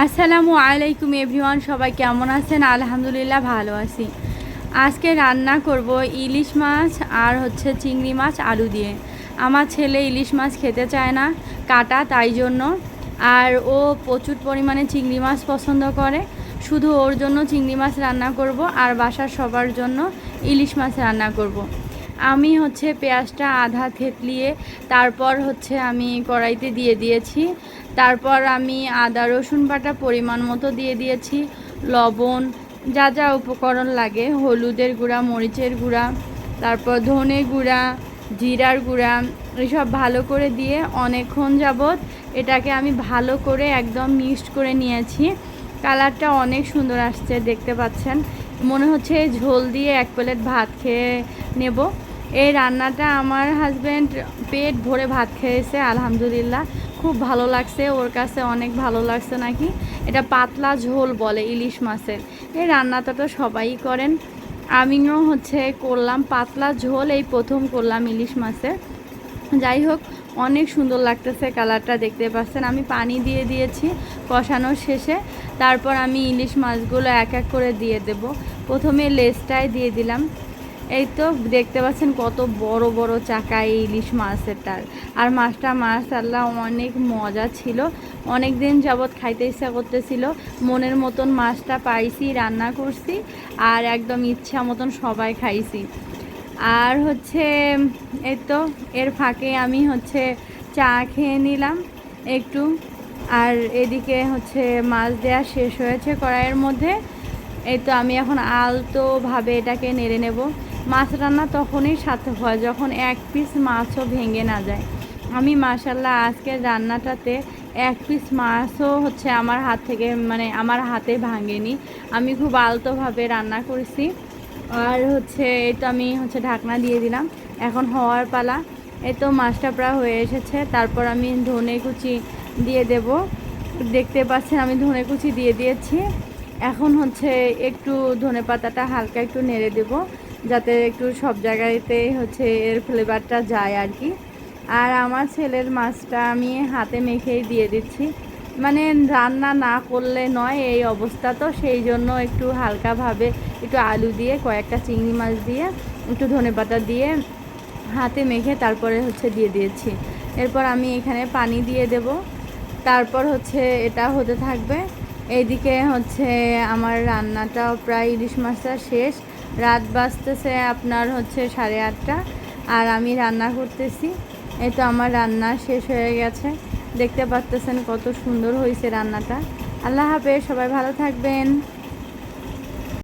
আসসালামু আলাইকুম এভরিওয়ান, সবাই কেমন আছেন? আলহামদুলিল্লাহ ভালো আছি। আজকে রান্না করব ইলিশ মাছ আর চিংড়ি মাছ আলু দিয়ে। আমার ছেলে ইলিশ মাছ খেতে চায় না, কাটা, তাই জন্য। আর ও প্রচুর পরিমাণে চিংড়ি মাছ পছন্দ করে। শুধু ওর জন্য চিংড়ি মাছ রান্না করব আর বাসার সবার জন্য ইলিশ মাছ রান্না করব। আমি পেঁয়াজটা আধা থেতলিয়ে তারপর আমি কড়াইতে দিয়ে দিয়েছি। তারপর আমি আদা রসুন বাটা পরিমাণ মতো দিয়ে দিয়েছি, লবণ, যা যা উপকরণ লাগে, হলুদের গুঁড়া, মরিচের গুঁড়া, তারপর ধনে গুঁড়া, জিরার গুঁড়া, এসব ভালো করে দিয়ে অনেকক্ষণ যাবৎ এটাকে আমি ভালো করে একদম মিক্সড করে নিয়েছি। কালারটা অনেক সুন্দর আসছে, দেখতে পাচ্ছেন। মনে হচ্ছে ঝোল দিয়ে এক প্লেট ভাত খেয়ে নেব। এই রান্নাটা আমার হাজব্যান্ড পেট ভরে ভাত খেয়েছে, আলহামদুলিল্লাহ। খুব ভালো লাগছে, ওর কাছে অনেক ভালো লাগছে নাকি। এটা পাতলা ঝোল বলে ইলিশ মাছের। এই রান্নাটা তো সবাই করেন, আমিও করলাম পাতলা ঝোল, এই প্রথম করলাম ইলিশ মাছের। যাই হোক, অনেক সুন্দর লাগতেছে, কালারটা দেখতে পাচ্ছেন। আমি পানি দিয়ে দিয়েছি কষানোর শেষে। তারপর আমি ইলিশ মাছগুলো এক এক করে দিয়ে দেব। প্রথমে লেজটায় দিয়ে দিলাম। এই তো দেখতে পাচ্ছেন কত বড় বড় চাকা এই ইলিশ মাছেরটার। আর মাছটা মাশাআল্লাহ অনেক মজা ছিল। অনেক দিন যাবৎ খাইতে ইচ্ছা করতেছিল। মনের মতন মাছটা পাইছি, রান্না করছি, আর একদম ইচ্ছা মতন সবাই খাইছি। আর এই তো এর ফাঁকে আমি চা খেয়ে নিলাম একটু। আর এদিকে মাছ দেওয়া শেষ হয়েছে কড়াইয়ের মধ্যে। এই তো আমি এখন আলতোভাবে এটাকে নেড়ে নেব। মাছ রান্না তখনই সার্থক হয় যখন এক পিস মাছও ভেঙে না যায়। আমি মাশাআল্লাহ আজকের রান্নাটাতে এক পিস মাছও আমার হাত থেকে আমার হাতে ভাঙেনি। আমি খুব আলতোভাবে রান্না করেছি। আর এই তো আমি ঢাকনা দিয়ে দিলাম। এখন হওয়ার পালা। এই তো মাছটা প্রায় হয়ে এসেছে। তারপর আমি ধনে কুচি দিয়ে দেব। দেখতে পাচ্ছেন আমি ধনে কুচি দিয়ে দিয়েছি। এখন একটু ধনে পাতাটা হালকা একটু নেড়ে দেব, যাতে একটু সব জায়গাতেই এর ফ্লেভারটা যায় আর কি। আর আমার ছেলের মাছটা আমি হাতে মেখেই দিয়ে দিচ্ছি, রান্না না করলে নয় এই অবস্থা। তো সেই জন্য একটু হালকাভাবে একটু আলু দিয়ে, কয়েকটা চিংড়ি মাছ দিয়ে, একটু ধনেপাতা দিয়ে হাতে মেখে তারপরে দিয়ে দিয়েছি। এরপর আমি এখানে পানি দিয়ে দেব। তারপর এটা হতে থাকবে। এইদিকে আমার রান্নাটাও প্রায় ইলিশ মাছটা শেষ। রাত বাজতেছে আপনার 8:30, আর আমি রান্না করতেছি। এই তো আমার রান্না শেষ হয়ে গেছে। দেখতে পাচ্তেছেন কত সুন্দর হয়েছে রান্নাটা। আল্লাহ হাফেজ, সবাই ভালো থাকবেন।